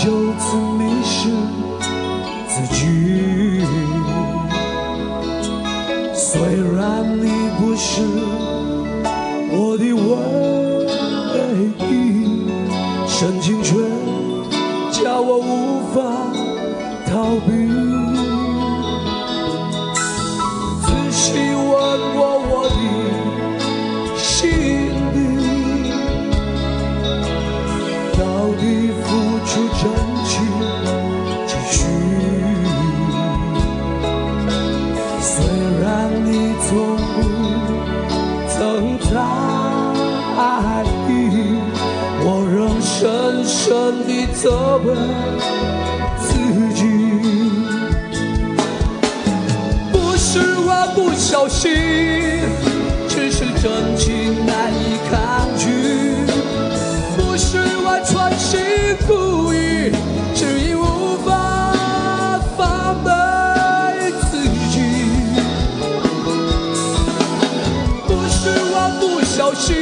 就此迷失自己。虽然你不是我的唯一，深情却叫我无法逃避。仔细问过我的心里，到底付出真情几许？虽然你从不曾在意，我仍深深地责备自己。不是我不小心，只是真情难以抗拒。不是我存心故意，只因无法放对自己。不是我不小心，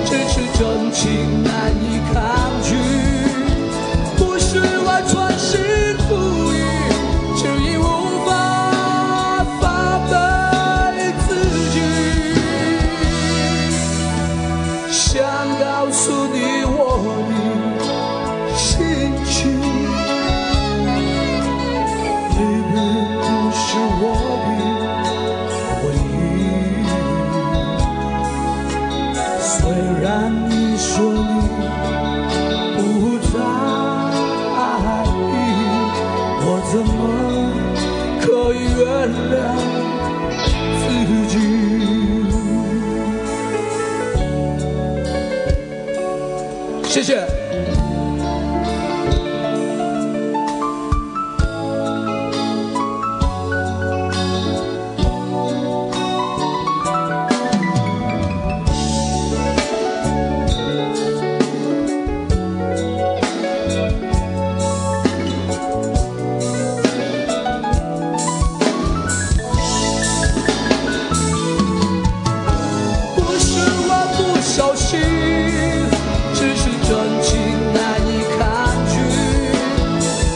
只是真情难以抗拒。不是我存心故意，只因无法放对自己。想告诉你我的心情，你并不是我的唯一。虽然你说你不在意，我怎么可以原谅自己？谢谢。不是我不小心，只是真情难以抗拒。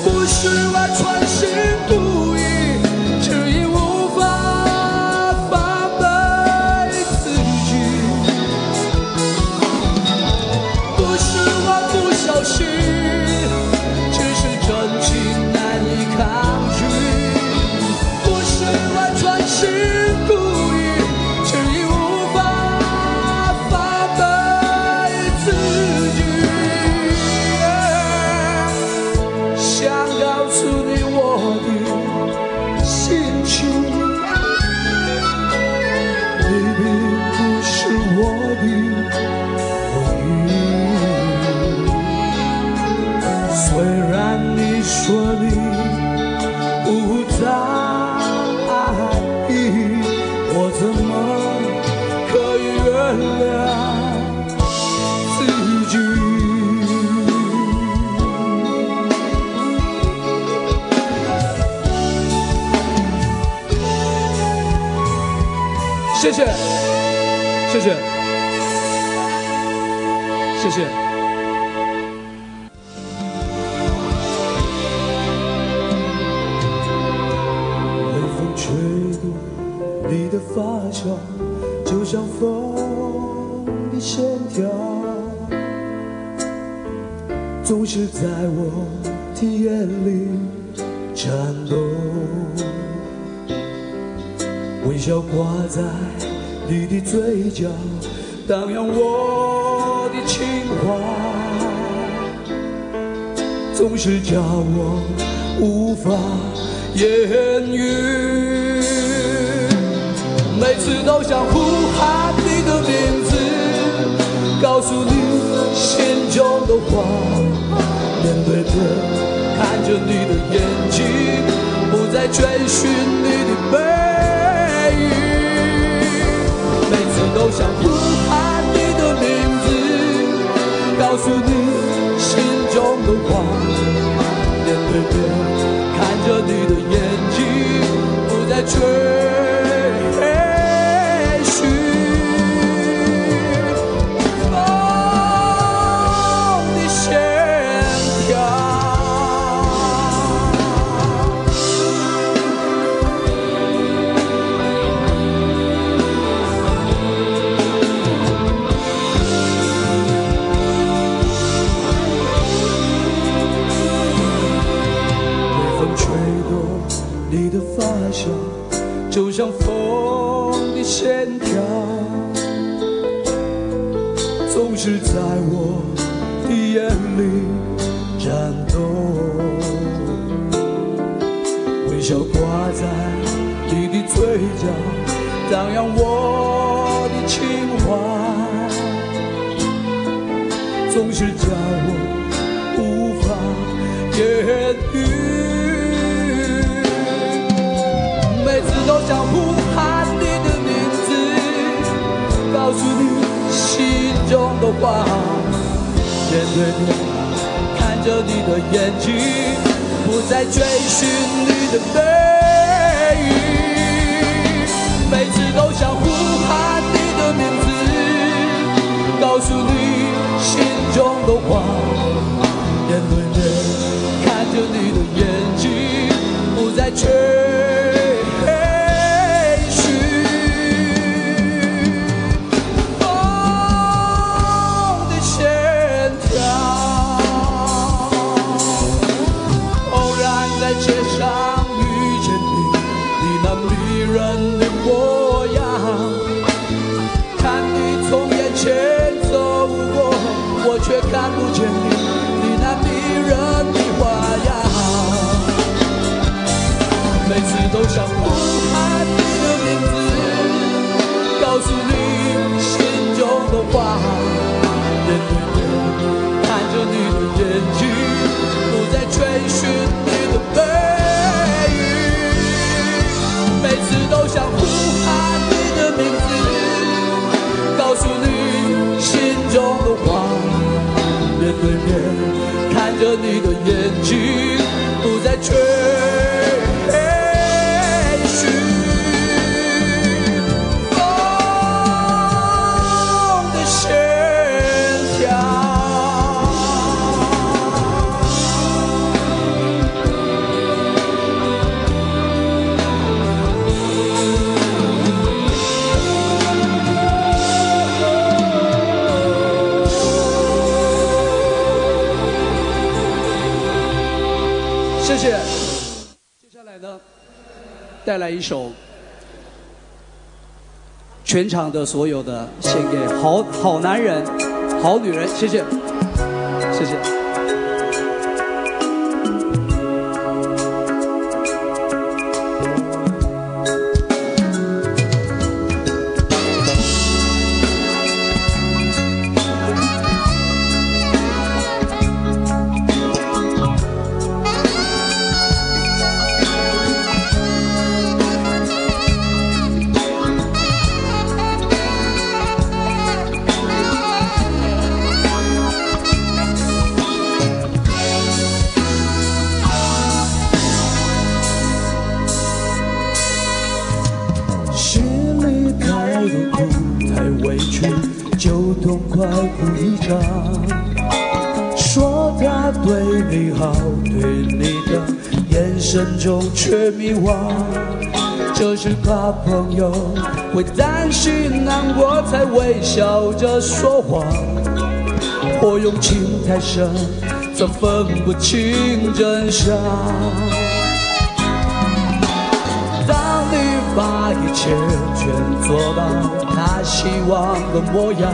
不是我存心故意，只因无法放对自己。不是我不小心，只是真情难以抗拒。不是我存心故意，只因无法放对自己。想告诉你我的心情，你并不是我的唯一。虽然你说你不在意，我怎么可以原谅自己？谢谢，谢谢，谢谢。微风吹动你的发梢，就像风的线条，总是在我的眼里颤抖。微笑挂在你的嘴角，荡漾我的情话，总是叫我无法言语。每次都想呼喊你的名字，告诉你心中的话，面对面看着你的眼睛，不再追寻你的背。每次都想呼喊你的名字，告诉你心中的话，面对面看着你的眼睛，不再追寻。总是在我的眼里颤抖，微笑挂在你的嘴角，荡漾我的情怀，总是叫我无法言语，每次都想呼喊你的名字，告诉你心中的话，面对面看着你的眼睛，不再追寻你的背影，每次都想呼喊你的名字，告诉你心中的话，面对面看着你的眼睛，不再追却看不见你那迷人的花样，每次都想呼喊你的名字，告诉你心中的话，面对面看着你的眼睛，不再追寻你的背影，每次都想呼喊你的名字，告诉你心中的话，面对面看着你的眼睛，不再追寻风的线条。谢谢。接下来呢，带来一首全场的所有的献给好男人、好女人，谢谢，谢谢。就痛快哭一场，说他对你好，对你的眼神中却迷惘，这是怕朋友会担心难过，才微笑着说谎，或用情太深，则分不清真相。当你把一切全做到他希望的模样，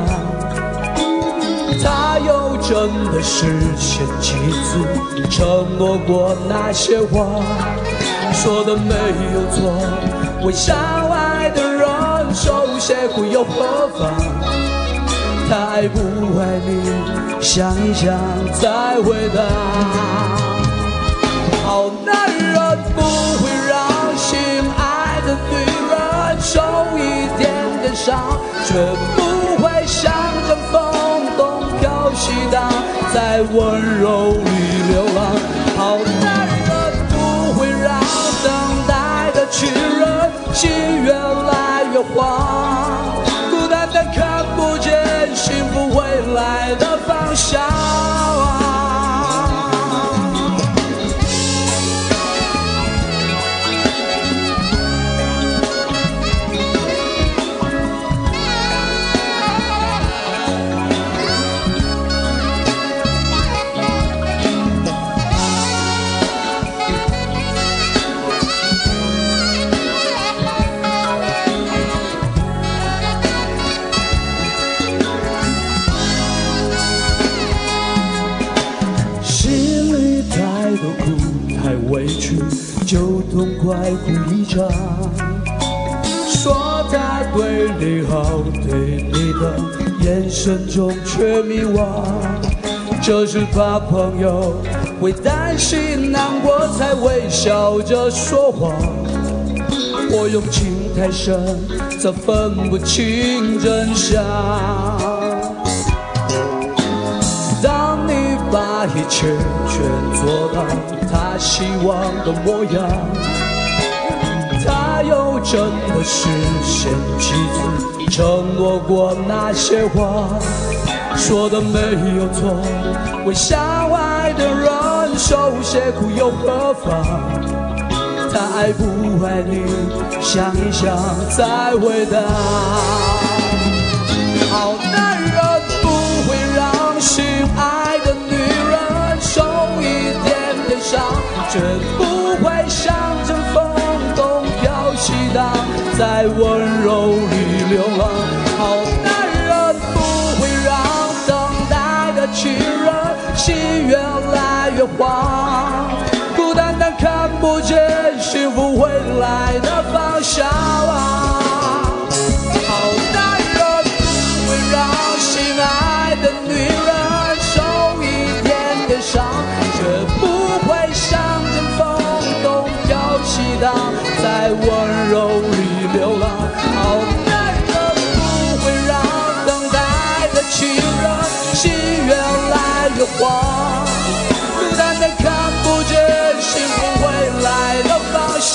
他又真的实现几次承诺过那些话，说的没有错，为相爱的人受些苦又何妨？他爱不爱你，想一想再回答。好男人不会让心爱的女人受一点点伤，绝不会像阵风东飘西荡，在温柔里流浪。好男人不会让等待的情人心越来越慌，孤单但看不见幸福未来的方向。痛快哭一场。说他对你好，对你的眼神中却迷惘，就是怕朋友会担心难过，才微笑着说谎。我用情太深，才分不清真相。当你把一切全做到他希望的模样，他又真的实现几次承诺过那些话？说的没有错，为相爱的人受些苦又何妨？他爱不爱你，想一想再回答。好男人不会让心爱的女人受一点点伤，绝不会像阵风东飘西荡，在温柔里流浪。好男人不会让等待的情人心越来越慌，孤单单看不见幸福未来的方向。好男人不会让心爱的女人受一点点伤，绝不会像阵风东飘西荡，在温柔里流浪。好男人不会让等待的情人心越来越慌，孤单单看不见幸福未来的方向。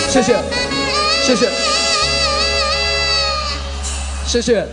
谢谢，谢谢，谢谢。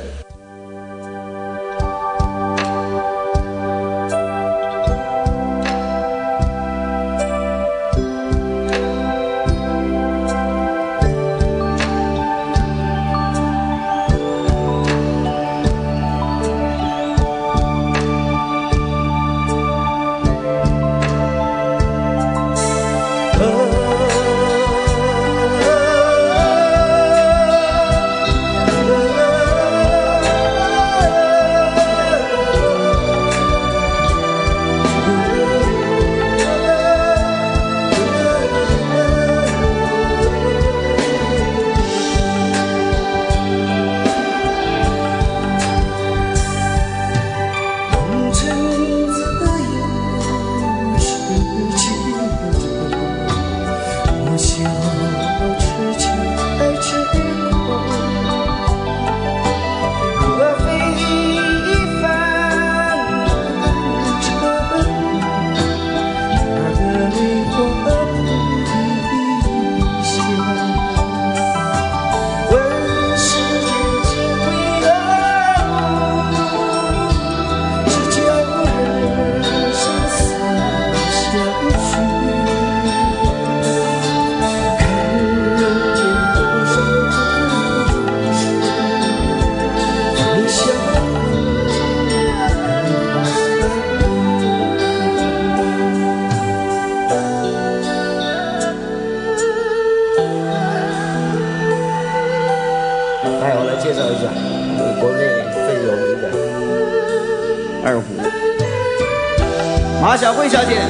马小慧小姐，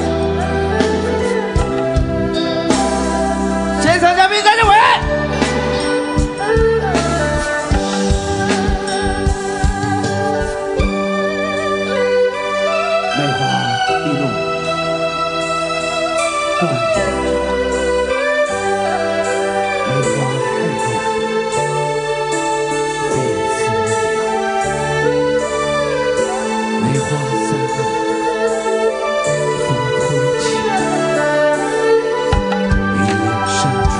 现场嘉宾张建伟，梅花易怒，断肠，梅花太苦，悲思了，梅花三怒。风吹起，一眼深处。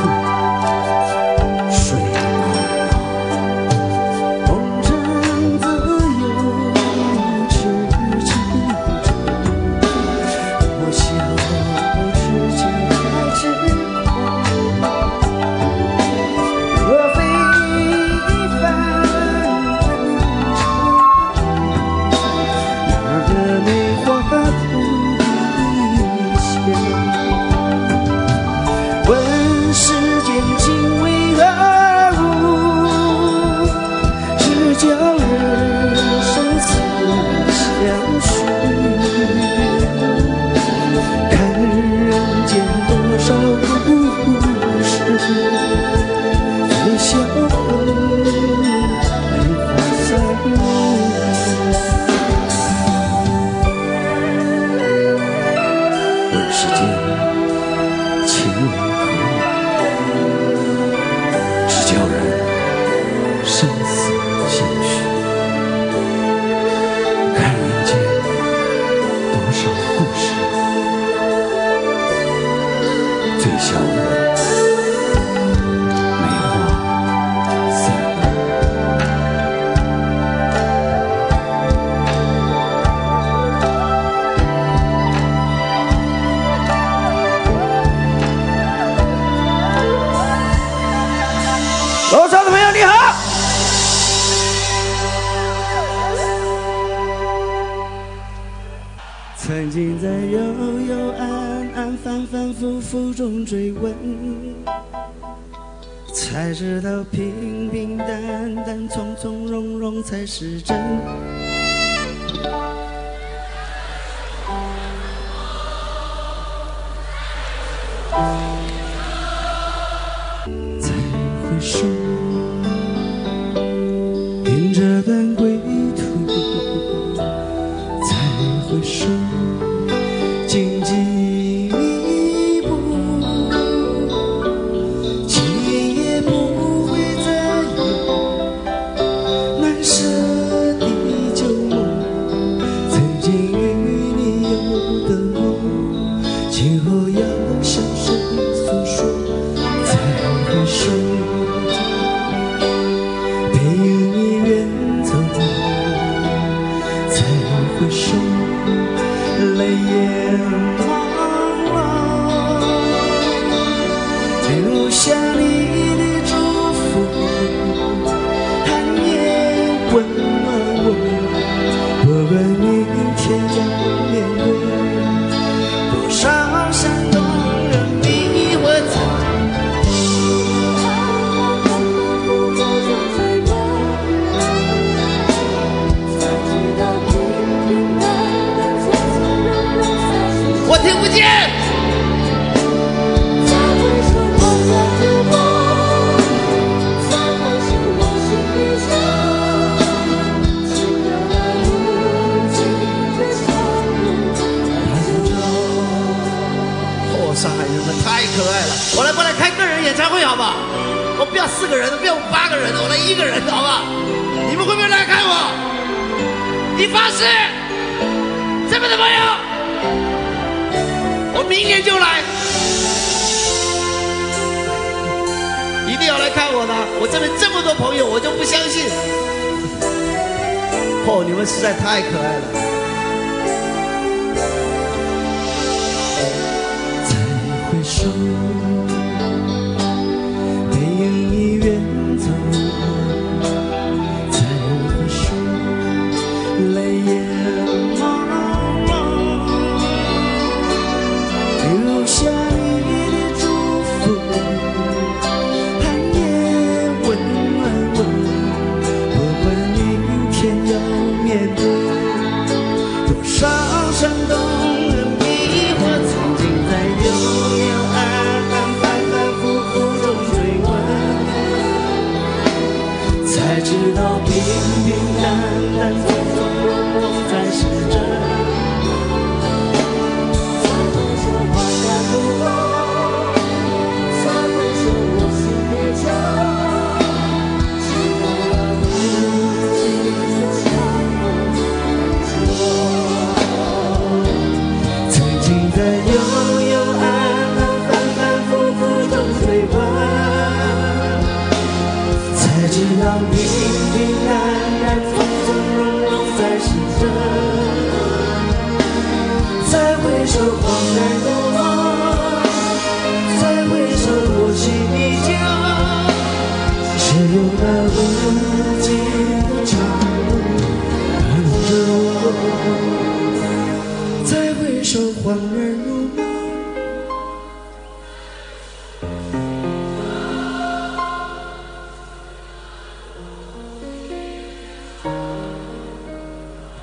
只叫人生死相许。看人间多少故事，飞笑梅花三问世间情为何物，只叫人生死相许。看人间多少故事，醉笑梅花三问。楼上的朋友你好，曾经在幽幽暗暗反反复复中追问，才知道平平淡淡从从容容才是真。再回首，凭这段归途，再回首，荆棘密布，今夜不会再有难舍的旧梦。曾经与你有的梦，今后要向谁诉说？再回首，背影已远走，再回首，泪眼朦胧，留下你的祝福，寒夜温暖我。不管明天要面对多少山动人迷惑曾。我听不见。哦，上海人们太可爱了！我来开个人演唱会好不好？我不要4个人的，不要8个人的，我来1个人的好不好？你们会不会来看我？你发誓？这么的朋友？我明年就来，一定要来看我的。我这边这么多朋友，我就不相信。哦，你们实在太可爱了。再回首，背影已远走，再回首，泪眼朦胧，留下你的祝福，寒夜温暖我。不管明天要面对多少山动人迷惑，曾经在幽幽暗暗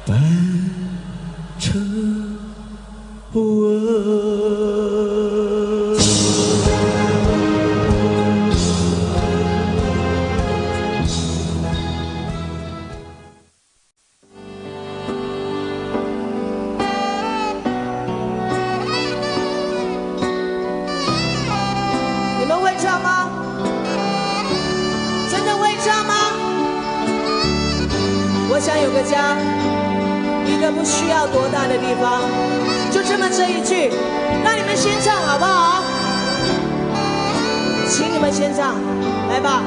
翻车不稳。你们会唱吗？真的会唱吗？我想有个家，一个不需要多大的地方，就这么这一句，让你们先唱好不好？请你们先唱，来吧。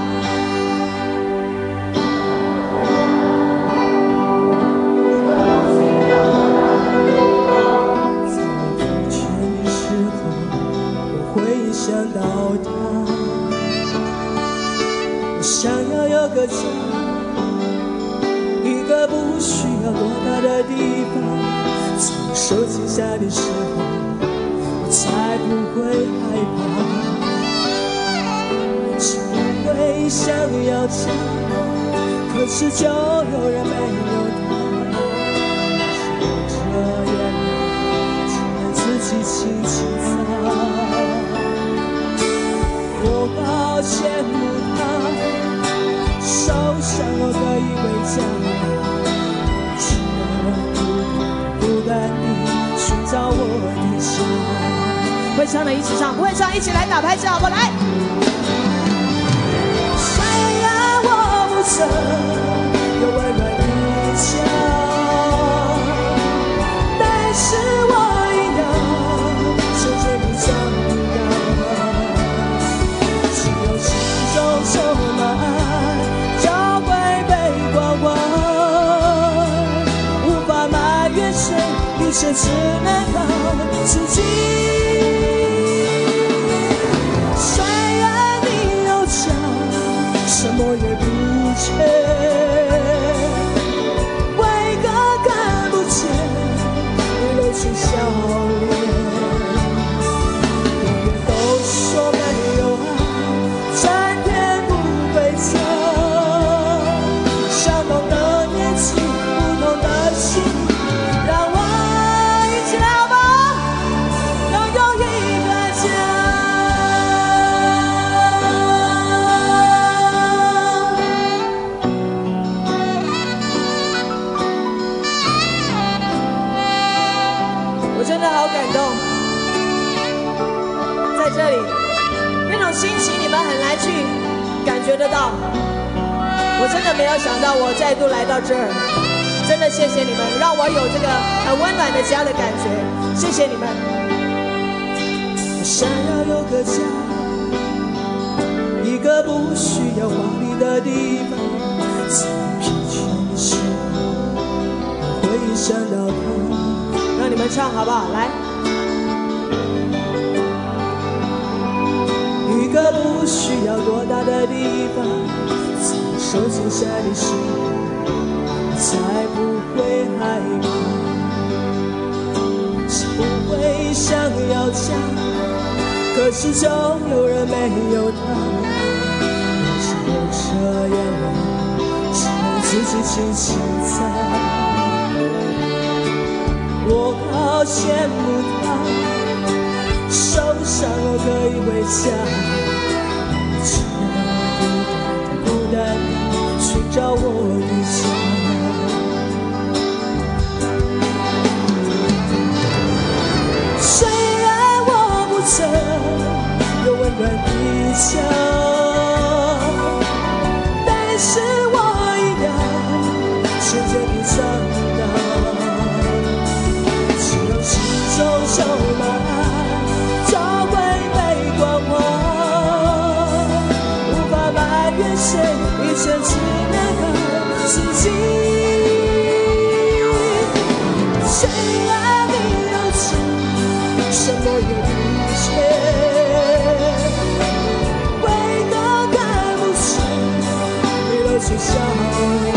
想到他，我想要有个家，一个不需要多大的地方。在我手心下的时候，我才不会害怕。只因为想要家，可是就有人没有他。是我这样，只能自己轻轻擦。我好羡慕他，受伤了可以回家，只能孤单地寻找我的家。会唱的一起唱，不会唱一起来打拍子好不好？来。虽然我不曾有温暖的家，但是我一样牵着你长大。充满爱就会被关怀，无法埋怨谁，一切只能靠自己。虽然你有家，什么也不缺，为何看不见你露出笑脸？永远都说没有爱，相同的年纪，不同的心，让我一起来好不好？拥有一个家。我真的好感动，在这里那种心情你们很难去感觉得到。我真的没有想到我再度来到这儿，真的谢谢你们，让我有这个很温暖的家的感觉，谢谢你们。我想要有个家，一个不需要华丽的地方，在疲倦的时候，我会想到他。让你们唱好不好？来。一个不需要多大的地方，在手心下的时候，才不会害怕。是不会想要家，可是就有人没有他。要是我这样了，只能自己轻轻擦。我好羡慕他，受伤了可以回家，只能孤单地寻找我的家。虽然我不曾有温暖的家，但是我一样牵着你长大。只要心中充满爱，就会被关怀，无法埋怨谁，一切只能靠自己。虽然你有钱，什么也不缺，为何看不见你露出笑脸？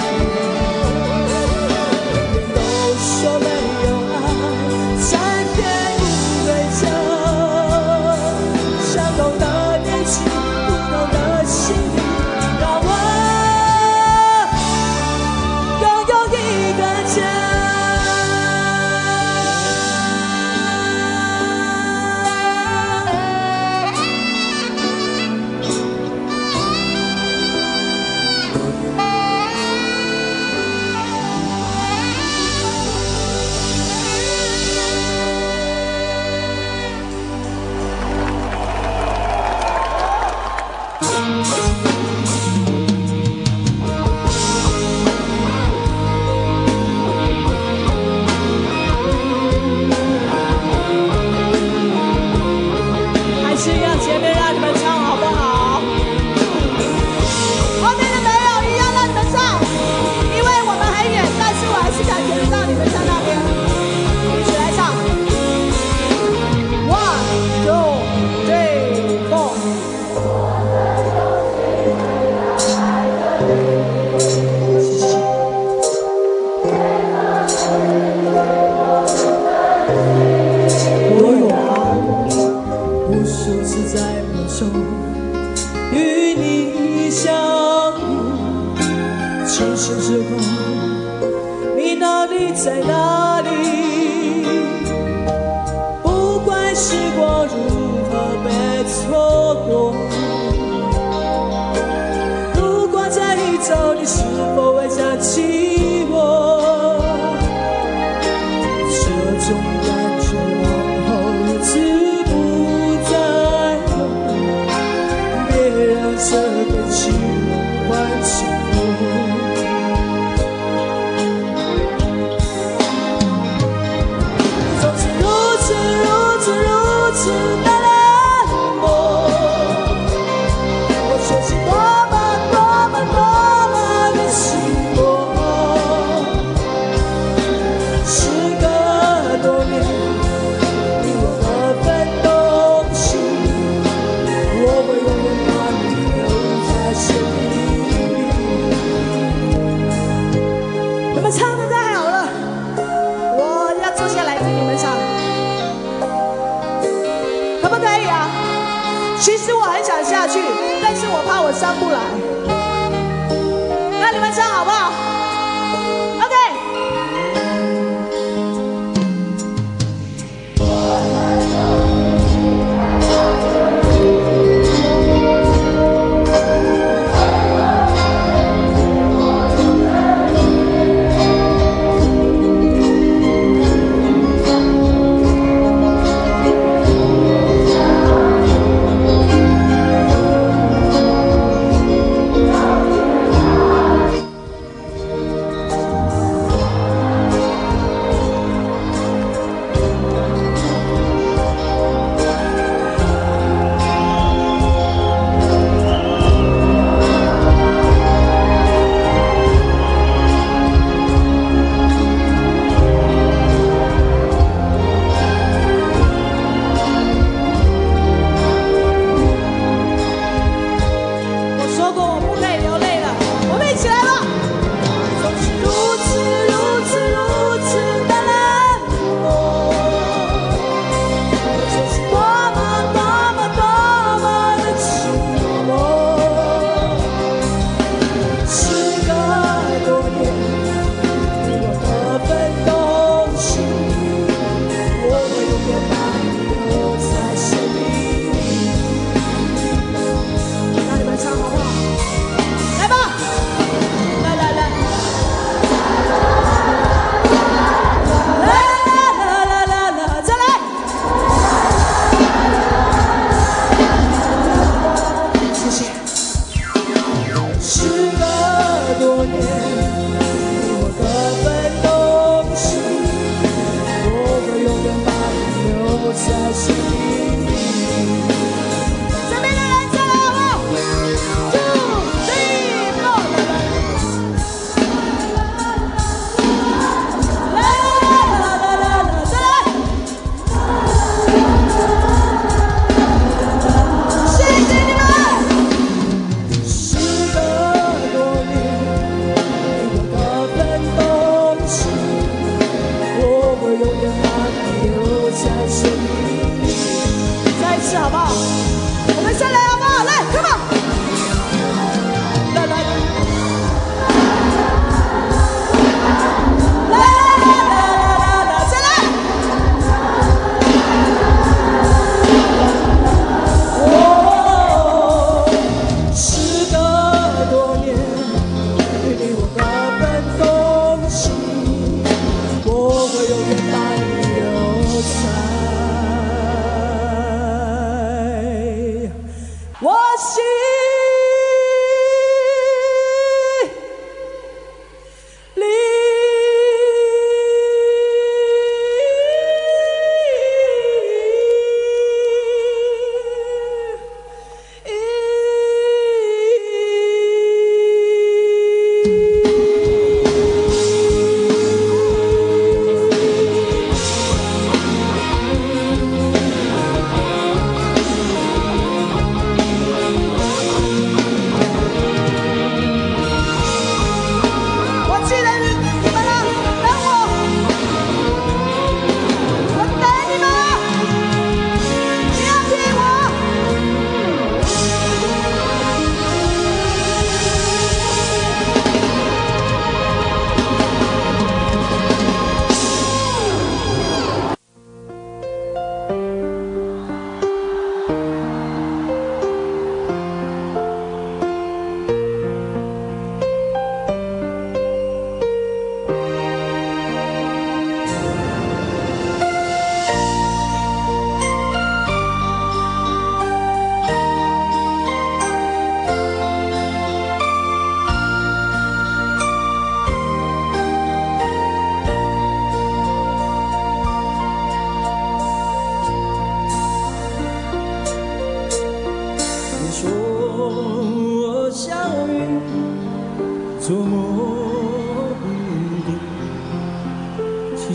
人都说没有爱，才变不回家。相同的年纪，不同的心理，让我拥有一个家。中与你相遇，清醒之后，你到底在哪里？不管时光如何被错过，如果再一走，你是否会想起我？这种感觉往后日子不再有，别让这个情唤醒我。总是如此如此如此的冷漠，我说是多么多么多么的寂寞。时隔多年，你我那份东西，我会永远把你留在心里。你们唱得太好了，我要坐下来听你们唱，可不可以啊？其实我很想下去，但是我怕我上不来。那你们唱好不好？OK。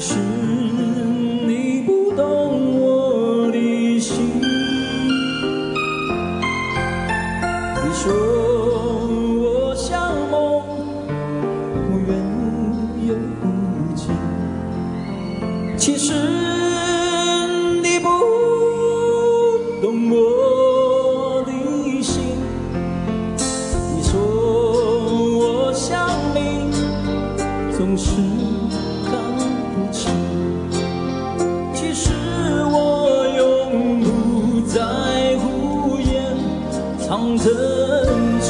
实你不懂我的心。你说我像梦，无缘又无尽。其实你不懂我的心。你说我像你，总是看不清。其实我永不在乎掩藏真情。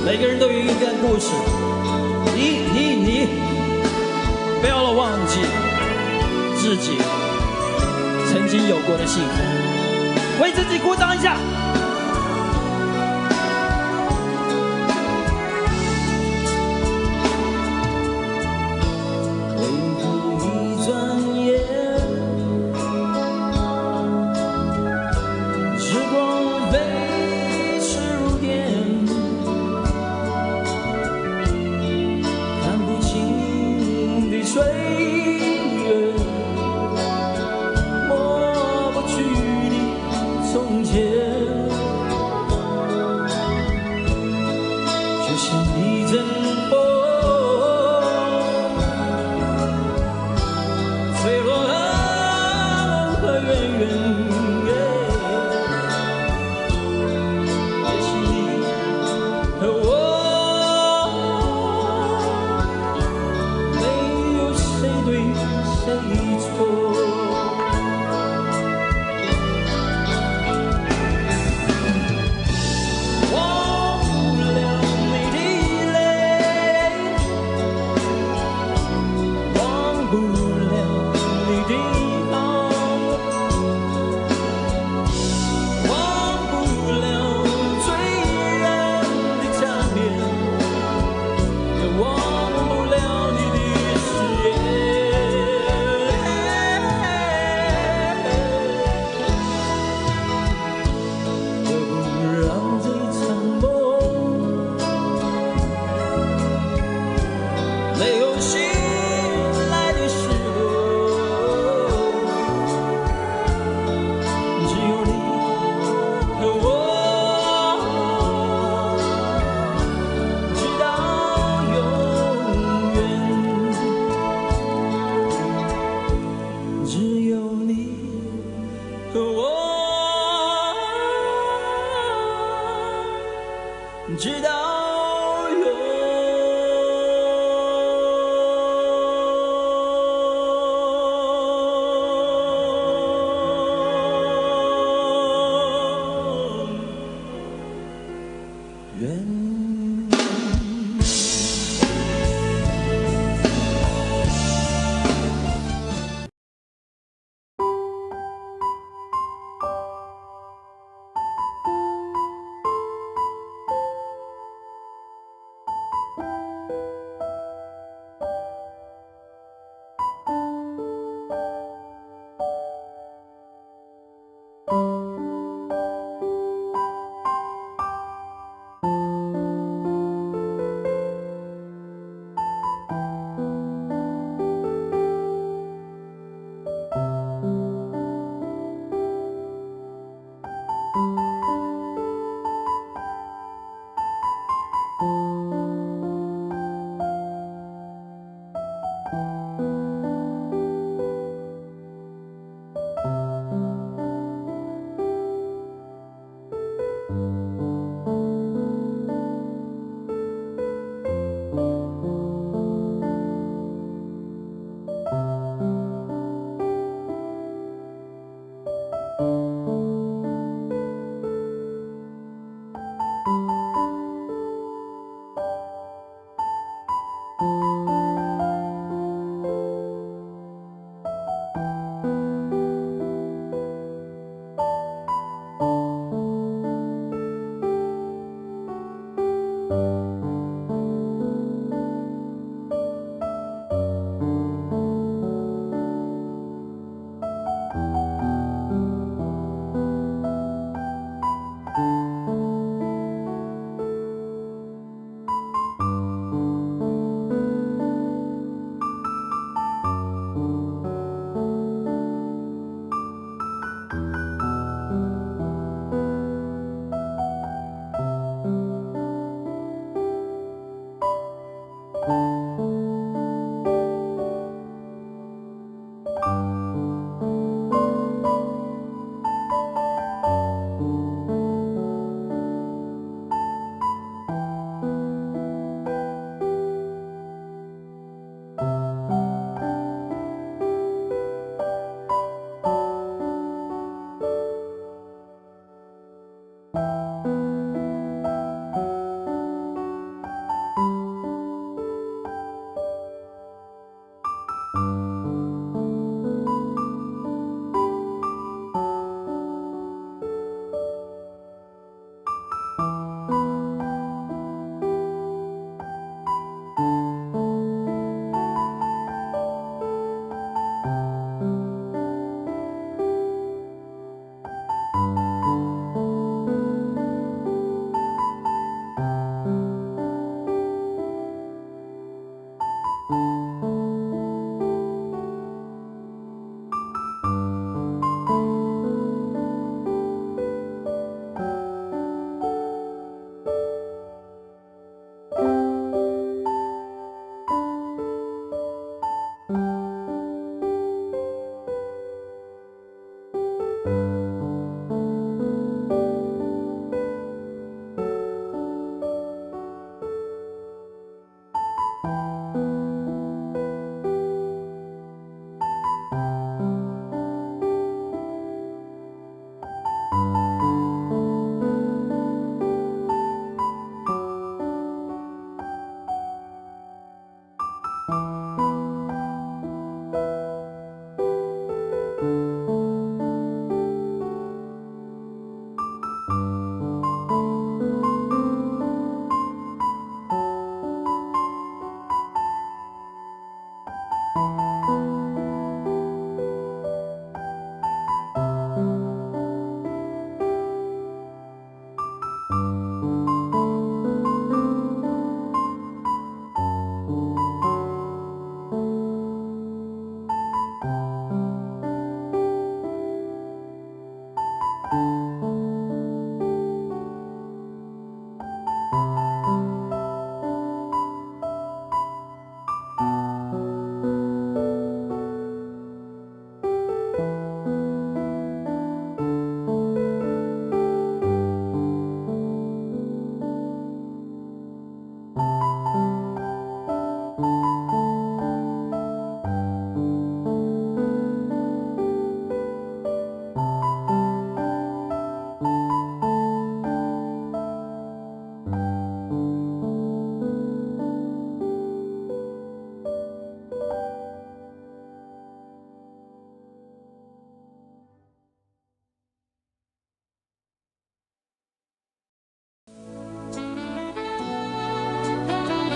每个人都有一段故事，你不要忘记自己曾经有过的幸福，为自己鼓掌一下。时光飞逝直到永远。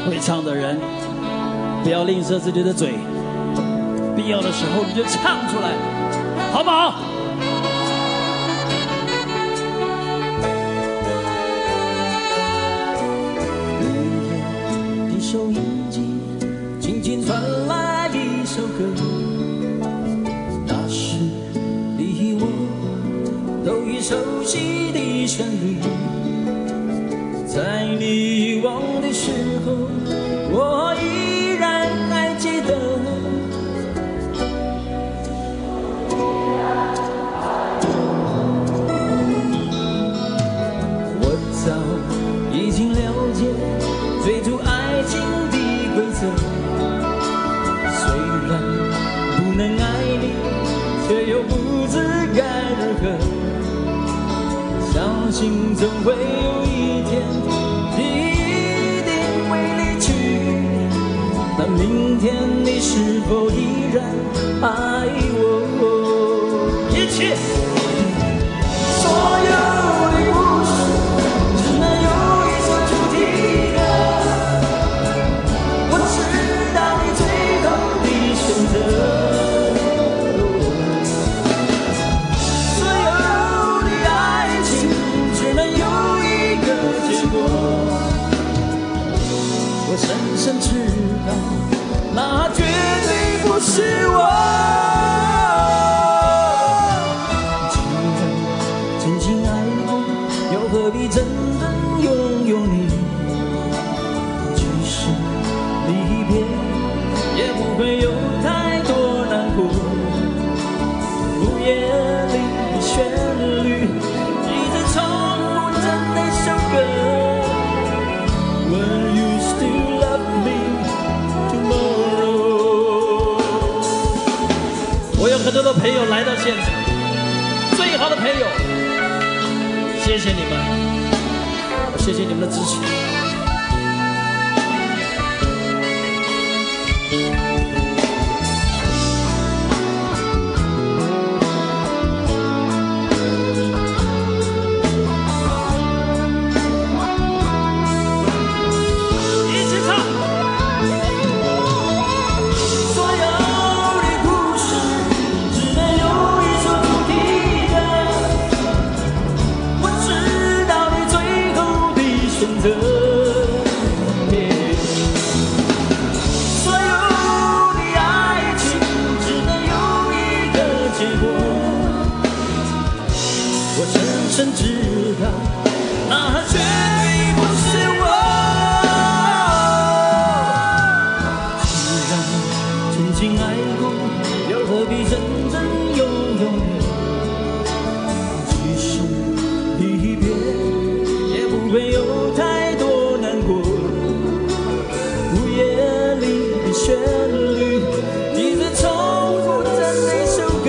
会唱的人，不要吝啬自己的嘴，必要的时候你就唱出来，好不好？午夜的收音机轻轻传来一首歌，那是你我都已熟悉的旋律。在你遗忘的时候，我依然还记得。我早已经了解追逐爱情的规则，虽然不能爱你，却又不知该如何。相信总会有一天，你一定会离去。那明天你是否依然爱我？一起，所有的故事只能有一首主题歌。我知道你最后的选择。我深深知道，那绝对不是我。既然真心爱过，又何必真正拥有你？即使离别，也不会有太多难过。午夜里的旋律，一直重复着那首歌。我有很多的朋友来到现场，最好的朋友，谢谢你们，谢谢你们的支持。深知道，那绝对不是我。既然曾经爱过，又何必真正拥有你？即使离别，也不会有太多难过。午夜里的旋律，一直重复着那首歌。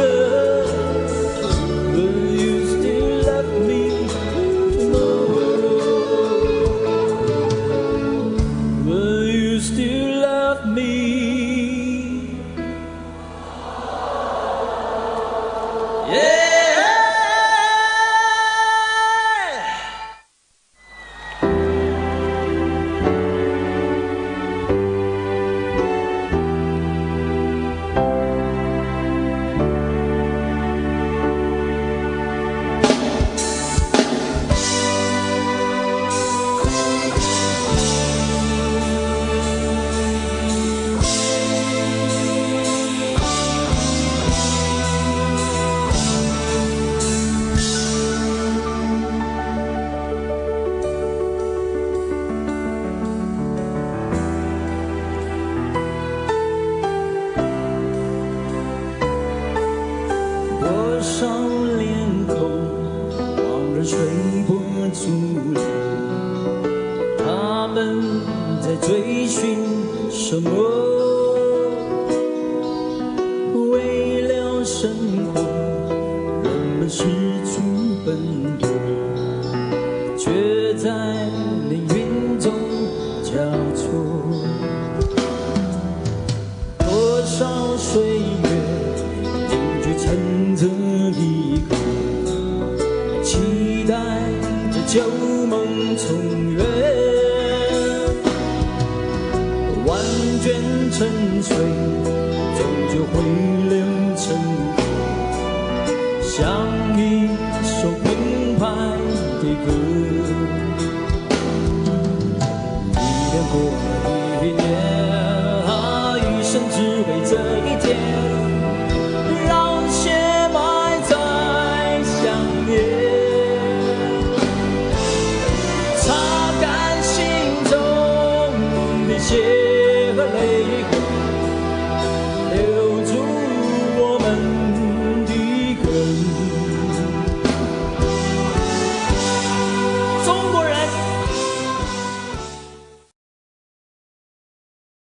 旧梦重圆。沉睡，终究会炼成灰，像一首澎湃的歌。一年过了一年，余生只为这一天，让血脉再相连。擦干心中的血和泪痕，留住我们的根。中国人